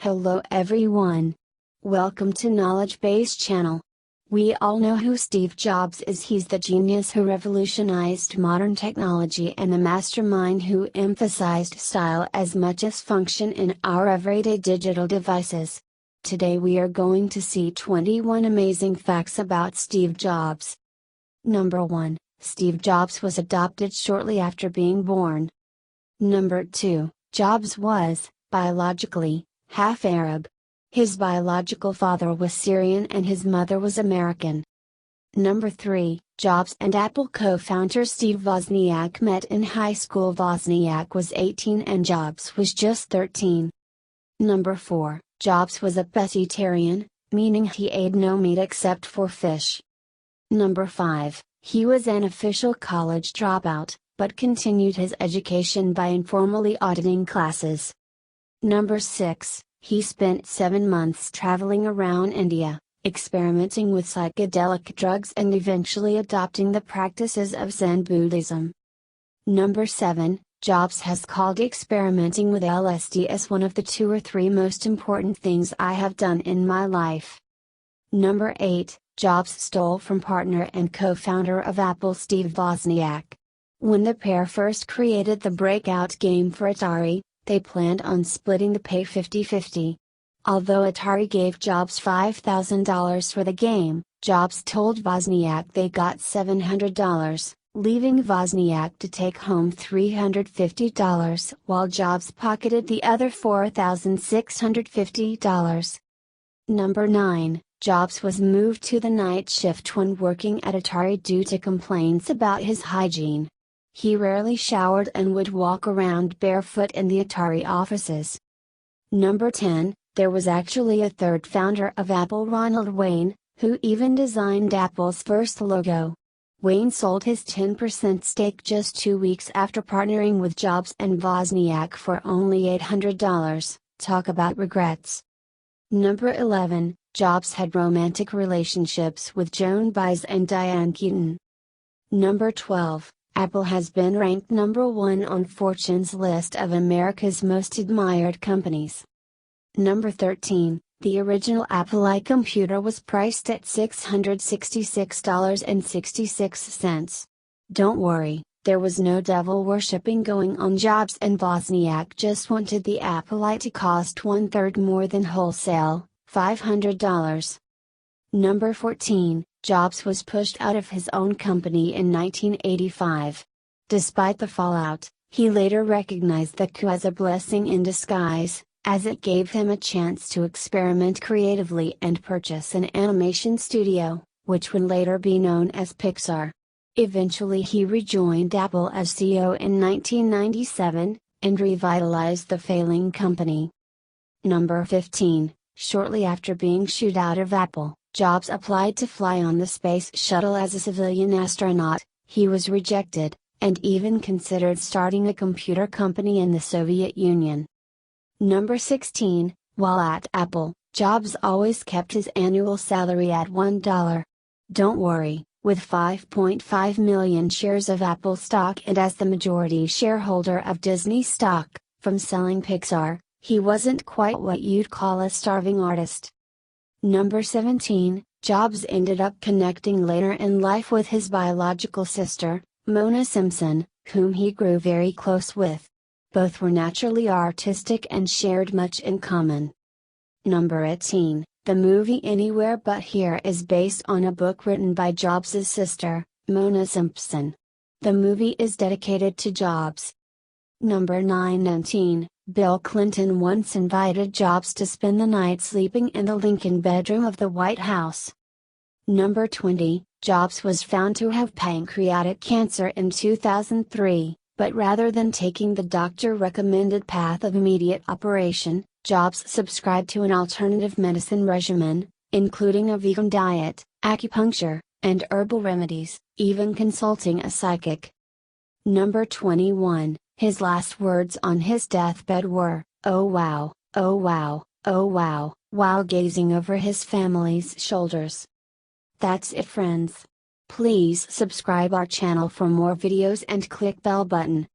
Hello everyone. Welcome to KnowledgeBase channel. We all know who Steve Jobs is. He's the genius who revolutionized modern technology and the mastermind who emphasized style as much as function in our everyday digital devices. Today we are going to see 21 amazing facts about Steve Jobs. Number 1. Steve Jobs was adopted shortly after being born. Number 2. Jobs was, biologically, half Arab. His biological father was Syrian and his mother was American. Number 3. Jobs and Apple co-founder Steve Wozniak met in high school. Wozniak was 18 and Jobs was just 13. Number 4. Jobs was a pescatarian, meaning he ate no meat except for fish. Number 5. He was an official college dropout, but continued his education by informally auditing classes. Number 6. He spent 7 months traveling around India, experimenting with psychedelic drugs and eventually adopting the practices of Zen Buddhism. Number 7. Jobs has called experimenting with LSD as one of the 2 or 3 most important things I have done in my life. Number 8. Jobs stole from partner and co-founder of Apple Steve Wozniak. When the pair first created the breakout game for Atari, they planned on splitting the pay 50-50. Although Atari gave Jobs $5,000 for the game, Jobs told Wozniak they got $700, leaving Wozniak to take home $350, while Jobs pocketed the other $4,650. Number 9. Jobs was moved to the night shift when working at Atari due to complaints about his hygiene. He rarely showered and would walk around barefoot in the Atari offices. Number 10. There was actually a third founder of Apple, Ronald Wayne, who even designed Apple's first logo. Wayne sold his 10% stake just 2 weeks after partnering with Jobs and Wozniak for only $800. Talk about regrets. Number 11. Jobs had romantic relationships with Joan Baez and Diane Keaton. Number 12. Apple has been ranked number 1 on Fortune's list of America's most admired companies. Number 13. The original Apple I computer was priced at $666.66. Don't worry, there was no devil worshipping going on. Jobs and Wozniak just wanted the Apple I to cost 1/3 more than wholesale, $500. Number 14. Jobs was pushed out of his own company in 1985. Despite the fallout, he later recognized the coup as a blessing in disguise, as it gave him a chance to experiment creatively and purchase an animation studio, which would later be known as Pixar. Eventually he rejoined Apple as CEO in 1997, and revitalized the failing company. Number 15. Shortly after being shooed out of Apple, Jobs applied to fly on the space shuttle as a civilian astronaut. He was rejected, and even considered starting a computer company in the Soviet Union. Number 16. While at Apple, Jobs always kept his annual salary at $1. Don't worry, with 5.5 million shares of Apple stock and as the majority shareholder of Disney stock, from selling Pixar, he wasn't quite what you'd call a starving artist. Number 17. Jobs ended up connecting later in life with his biological sister, Mona Simpson, whom he grew very close with. Both were naturally artistic and shared much in common. Number 18. The movie Anywhere But Here is based on a book written by Jobs' sister, Mona Simpson. The movie is dedicated to Jobs. Number 19. Bill Clinton once invited Jobs to spend the night sleeping in the Lincoln bedroom of the White House. Number 20. Jobs was found to have pancreatic cancer in 2003, but rather than taking the doctor-recommended path of immediate operation, Jobs subscribed to an alternative medicine regimen, including a vegan diet, acupuncture, and herbal remedies, even consulting a psychic. Number 21. His last words on his deathbed were, "Oh wow, oh wow, oh wow," while gazing over his family's shoulders. That's it friends. Please subscribe our channel for more videos and click bell button.